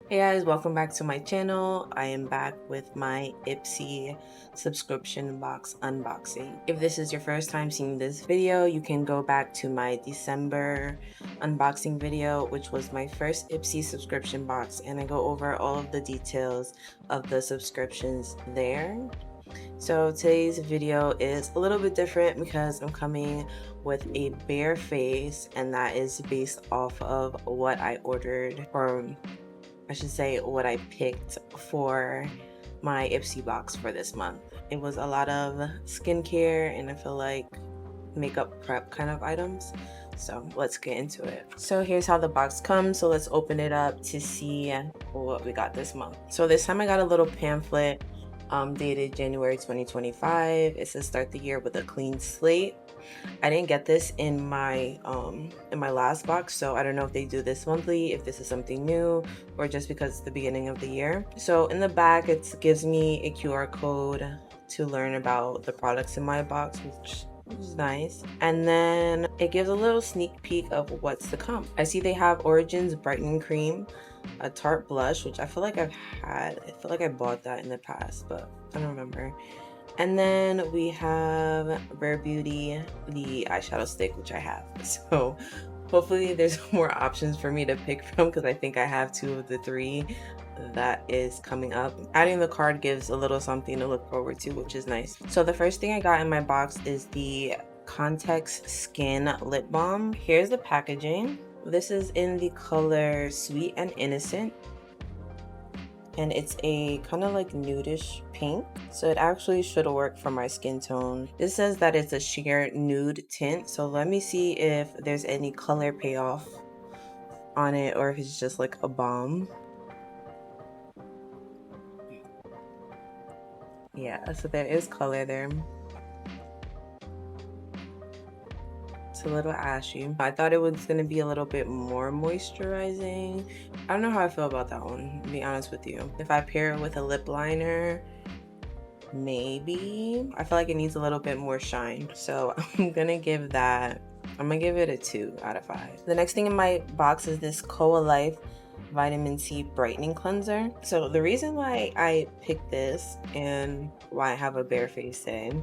Hey guys, welcome back to my channel. I am back with my Ipsy subscription box unboxing. If this is your first time seeing this video, you can go back to my December unboxing video, which was my first Ipsy subscription box, and I go over all of the details of the subscriptions there. So today's video is a little bit different because I'm coming with a bare face, and that is based off of what I ordered, or I should say what I picked for my Ipsy box for this month. It was a lot of skincare and I feel like makeup prep kind of items. So let's get into it. So here's how the box comes. So let's open it up to see what we got this month. So this time I got a little pamphlet dated January 2025. It says start the year with a clean slate. I didn't get this in my last box, so I don't know if they do this monthly, if this is something new, or just because it's the beginning of the year. So in the back, it gives me a QR code to learn about the products in my box, which is nice. And then it gives a little sneak peek of what's to come. I see they have Origins Brightening Cream, a Tarte blush, which I feel like I've had. I feel like I bought that in the past, but I don't remember. And then we have Rare Beauty, the eyeshadow stick, which I have. So hopefully there's more options for me to pick from, because I think I have 2 of the 3 that is coming up. Adding the card gives a little something to look forward to, which is nice. So the first thing I got in my box is the Context Skin Lip Balm. Here's the packaging. This is in the color Sweet and Innocent, and it's a kind of like nudish pink, so it actually should work for my skin tone. This says that it's a sheer nude tint, so let me see if there's any color payoff on it or if it's just like a balm. Yeah, so there is color there. It's a little ashy. I thought it was going to be a little bit more moisturizing. I don't know how I feel about that one, to be honest with you. If I pair it with a lip liner, maybe. I feel like it needs a little bit more shine. So I'm going to give it a 2 out of 5. The next thing in my box is this Koa Life Vitamin C Brightening Cleanser. So the reason why I picked this and why I have a bare face today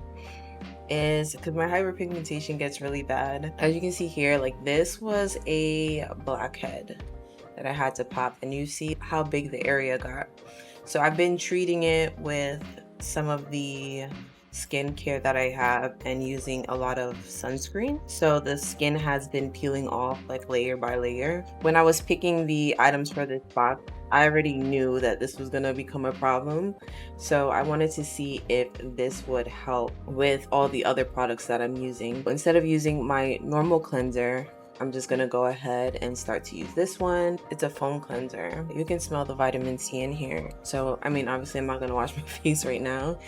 is because my hyperpigmentation gets really bad. As you can see here, like this was a blackhead that I had to pop, and you see how big the area got. So I've been treating it with some of the skincare that I have and using a lot of sunscreen, so the skin has been peeling off like layer by layer. When I was picking the items for this box, I already knew that this was gonna become a problem, so I wanted to see if this would help with all the other products that I'm using. But instead of using my normal cleanser, I'm just gonna go ahead and start to use this one. It's a foam cleanser. You can smell the vitamin C in here. So, I mean, obviously I'm not gonna wash my face right now,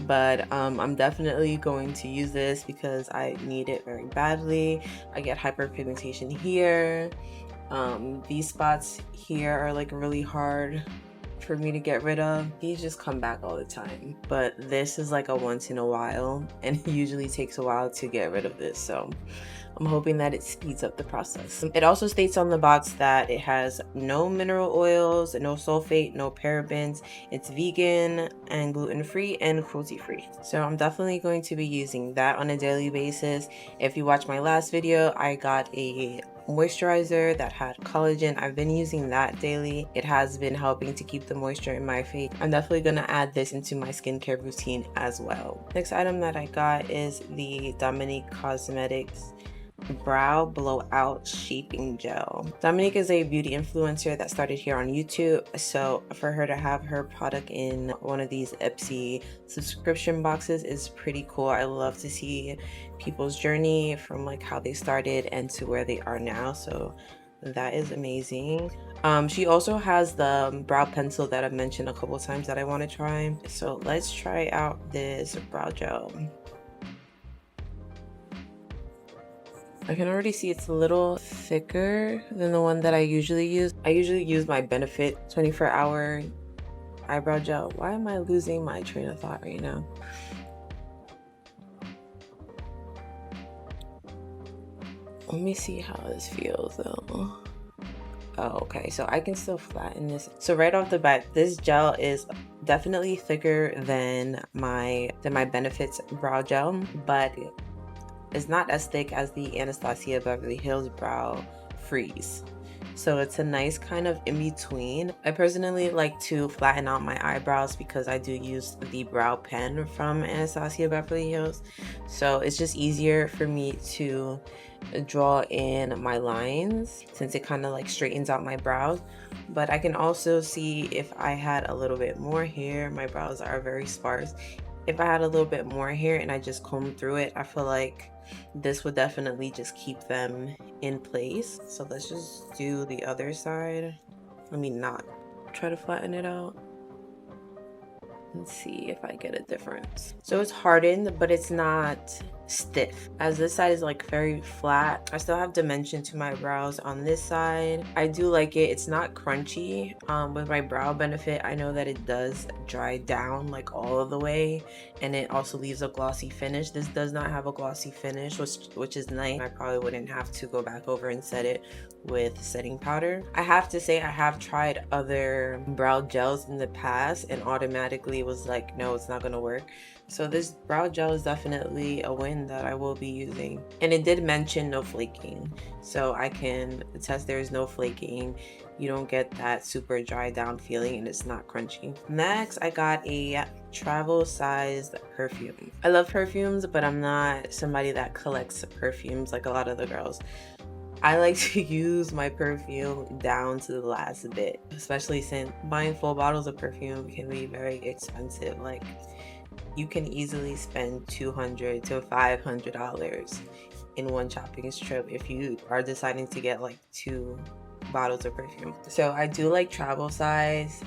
but I'm definitely going to use this because I need it very badly. I get hyperpigmentation here. These spots here are like really hard for me to get rid of. These just come back all the time, but this is like a once in a while, and it usually takes a while to get rid of this, so I'm hoping that it speeds up the process. It also states on the box that it has no mineral oils, no sulfate, no parabens. It's vegan and gluten-free and cruelty-free. So I'm definitely going to be using that on a daily basis. If you watched my last video, I got a moisturizer that had collagen. I've been using that daily. It has been helping to keep the moisture in my face. I'm definitely gonna add this into my skincare routine as well. Next item that I got is the Dominique Cosmetics Brow Blowout Shaping Gel. Dominique is a beauty influencer that started here on YouTube, so for her to have her product in one of these Ipsy subscription boxes is pretty cool. I love to see people's journey from like how they started and to where they are now, so that is amazing. She also has the brow pencil that I've mentioned a couple times that I want to try, so let's try out this brow gel. I can already see it's a little thicker than the one that I usually use. I usually use my Benefit 24-hour eyebrow gel. Why am I losing my train of thought right now? Let me see how this feels though. Oh, okay, so I can still flatten this. So right off the bat, this gel is definitely thicker than my Benefits brow gel, but it's not as thick as the Anastasia Beverly Hills Brow Freeze. So it's a nice kind of in between. I personally like to flatten out my eyebrows because I do use the brow pen from Anastasia Beverly Hills. So it's just easier for me to draw in my lines since it kind of like straightens out my brows. But I can also see if I had a little bit more hair. My brows are very sparse. If I had a little bit more hair and I just combed through it, I feel like this would definitely just keep them in place. So let's just do the other side. Let me not try to flatten it out. Let's see if I get a difference. So it's hardened, but it's not stiff, as this side is like very flat. I still have dimension to my brows on this side. I do like it. It's not crunchy. With my Brow Benefit, I know that it does dry down like all of the way, and it also leaves a glossy finish. This does not have a glossy finish, which is nice. I probably wouldn't have to go back over and set it with setting powder. I have to say I have tried other brow gels in the past and automatically was like, no, it's not gonna work. So this brow gel is definitely a win that I will be using. And it did mention no flaking, so I can attest there is no flaking. You don't get that super dry down feeling, and it's not crunchy. Next, I got a travel sized perfume. I love perfumes, but I'm not somebody that collects perfumes like a lot of the girls. I like to use my perfume down to the last bit, especially since buying full bottles of perfume can be very expensive. Like, you can easily spend $200 to $500 in one shopping trip if you are deciding to get like 2 bottles of perfume. So I do like travel size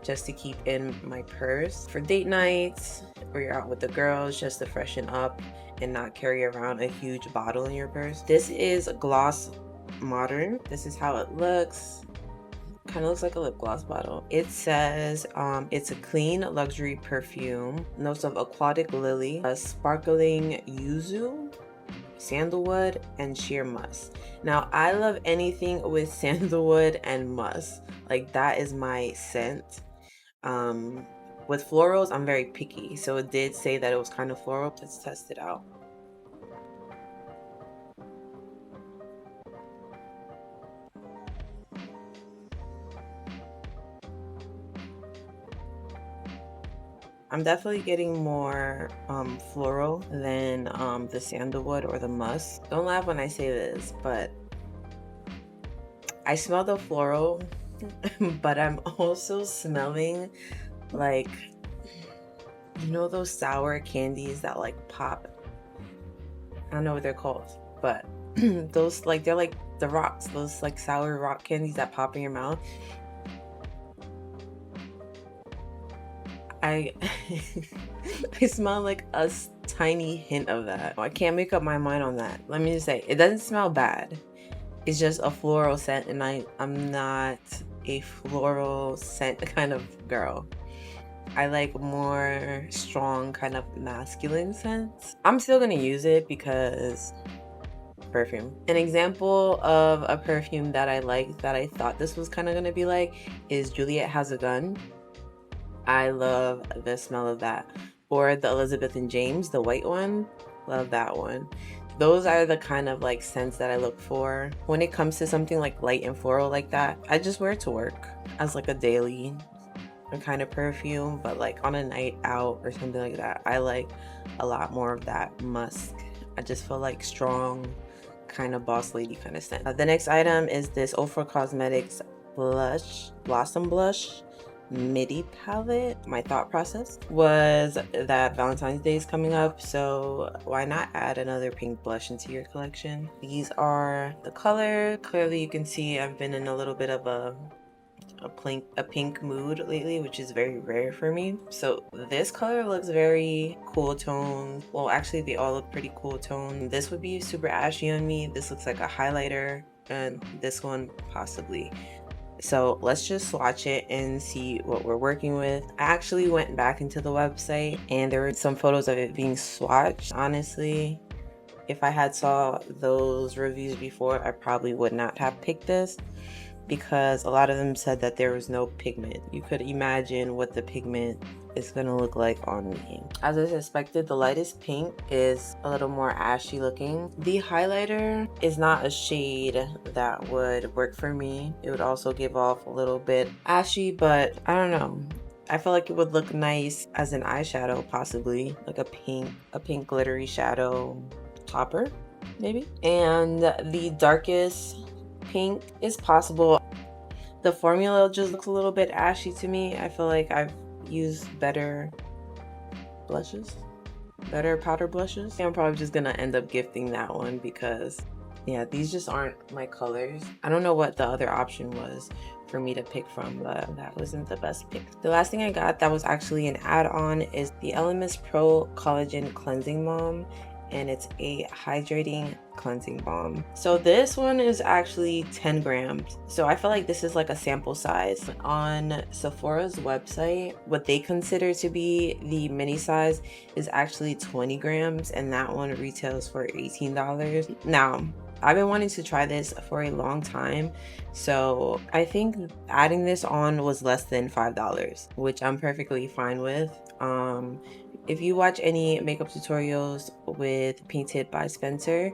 just to keep in my purse for date nights, or you're out with the girls just to freshen up and not carry around a huge bottle in your purse. This is Gloss Modern. This is how it looks. Kind of looks like a lip gloss bottle. It says it's a clean luxury perfume, notes of aquatic lily, a sparkling yuzu, sandalwood, and sheer musk. Now I love anything with sandalwood and musk. Like, that is my scent. With florals, I'm very picky, so it did say that it was kind of floral. Let's test it out. I'm definitely getting more floral than the sandalwood or the musk. Don't laugh when I say this, but I smell the floral, but I'm also smelling like, you know, those sour candies that like pop. I don't know what they're called, but those, like, they're like the rocks, those like sour rock candies that pop in your mouth. I I smell like a tiny hint of that. I can't make up my mind on that. Let me just say, it doesn't smell bad. It's just a floral scent, and I'm not a floral scent kind of girl. I like more strong kind of masculine scents. I'm still gonna use it because perfume. An example of a perfume that I like, that I thought this was kind of gonna be like, is Juliet Has a Gun. I love the smell of that. Or the Elizabeth and James, the white one. Love that one. Those are the kind of like scents that I look for. When it comes to something like light and floral like that, I just wear it to work as like a daily kind of perfume. But like on a night out or something like that, I like a lot more of that musk. I just feel like strong, kind of boss lady kind of scent. The next item is this Ofra Cosmetics blush, Blossom Blush midi palette. My thought process was that Valentine's Day is coming up, so why not add another pink blush into your collection? These are the color. Clearly you can see I've been in a little bit of a pink mood lately, which is very rare for me. So this color looks very cool tone. Well, actually they all look pretty cool tone. This would be super ashy on me. This looks like a highlighter, and this one possibly. So let's just swatch it and see what we're working with. I actually went back into the website and there were some photos of it being swatched. Honestly, if I had saw those reviews before, I probably would not have picked this. because a lot of them said that there was no pigment. You could imagine what the pigment is gonna look like on me. As I suspected, the lightest pink is a little more ashy looking. The highlighter is not a shade that would work for me. It would also give off a little bit ashy, but I don't know. I feel like it would look nice as an eyeshadow, possibly like a pink glittery shadow topper, maybe. And the darkest pink is possible. The formula just looks a little bit ashy to me. I feel like I've used better blushes, better powder blushes. I'm probably just gonna end up gifting that one because yeah, these just aren't my colors. I don't know what the other option was for me to pick from, but that wasn't the best pick. The last thing I got that was actually an add-on is the Elemis Pro Collagen Cleansing Balm, and it's a hydrating cleansing balm. So this one is actually 10 grams. So I feel like this is like a sample size. On Sephora's website, what they consider to be the mini size is actually 20 grams, and that one retails for $18. Now, I've been wanting to try this for a long time, so I think adding this on was less than $5, which I'm perfectly fine with. If you watch any makeup tutorials with Painted by Spencer,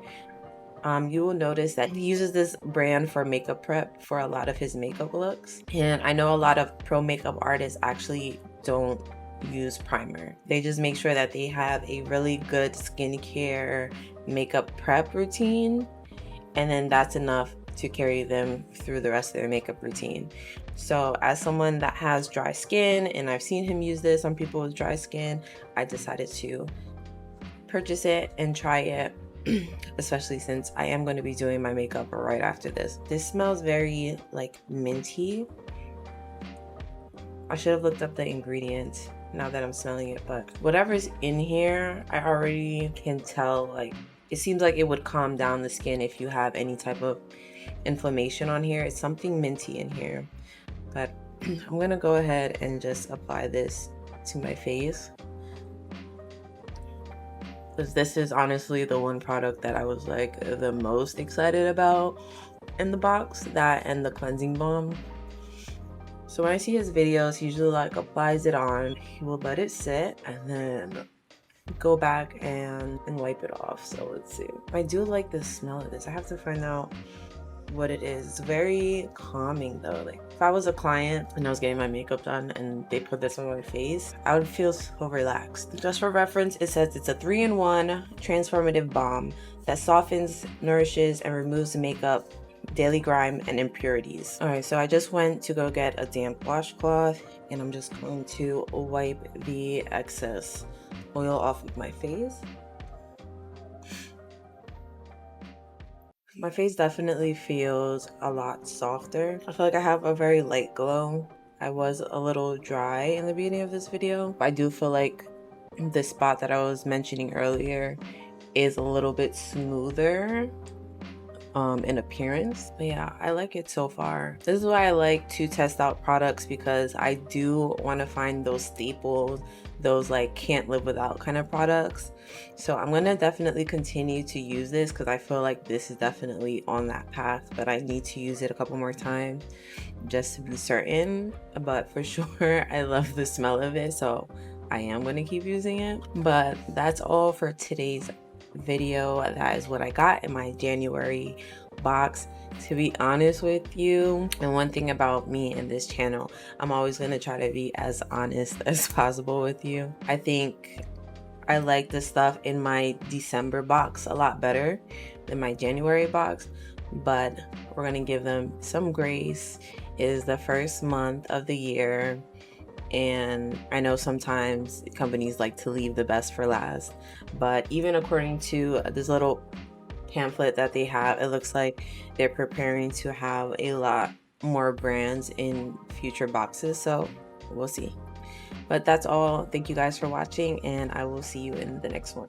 you will notice that he uses this brand for makeup prep for a lot of his makeup looks. And I know a lot of pro makeup artists actually don't use primer. They just make sure that they have a really good skincare makeup prep routine, and then that's enough to carry them through the rest of their makeup routine. So as someone that has dry skin, and I've seen him use this on people with dry skin, I decided to purchase it and try it, especially since I am going to be doing my makeup right after this. This smells very like minty. I should have looked up the ingredients now that I'm smelling it, but whatever's in here, I already can tell, like, it seems like it would calm down the skin if you have any type of inflammation on here. It's something minty in here, but I'm gonna go ahead and just apply this to my face, because this is honestly the one product that I was like the most excited about in the box, that and the cleansing balm. So when I see his videos, he usually like applies it on, he will let it sit and then go back and wipe it off. So let's see. I do like the smell of this. I have to find out what it is. It's very calming though. Like if I was a client and I was getting my makeup done and they put this on my face, I would feel so relaxed. Just for reference, it says it's a 3-in-1 transformative balm that softens, nourishes, and removes makeup, daily grime, and impurities. All right, so I just went to go get a damp washcloth, and I'm just going to wipe the excess oil off of my face. My face definitely feels a lot softer. I feel like I have a very light glow. I was a little dry in the beginning of this video. I do feel like the spot that I was mentioning earlier is a little bit smoother in appearance. But yeah, I like it so far. This is why I like to test out products, because I do want to find those staples, those like can't live without kind of products. So I'm gonna definitely continue to use this because I feel like this is definitely on that path, but I need to use it a couple more times just to be certain. But for sure, I love the smell of it, so I am gonna keep using it. But that's all for today's video. That is what I got in my January box, to be honest with you. And one thing about me and this channel, I'm always going to try to be as honest as possible with you. I think I like the stuff in my December box a lot better than my January box, but we're going to give them some grace. It is the first month of the year, and I know sometimes companies like to leave the best for last, but even according to this little pamphlet that they have, it looks like they're preparing to have a lot more brands in future boxes, so we'll see. But that's all. Thank you guys for watching, and I will see you in the next one.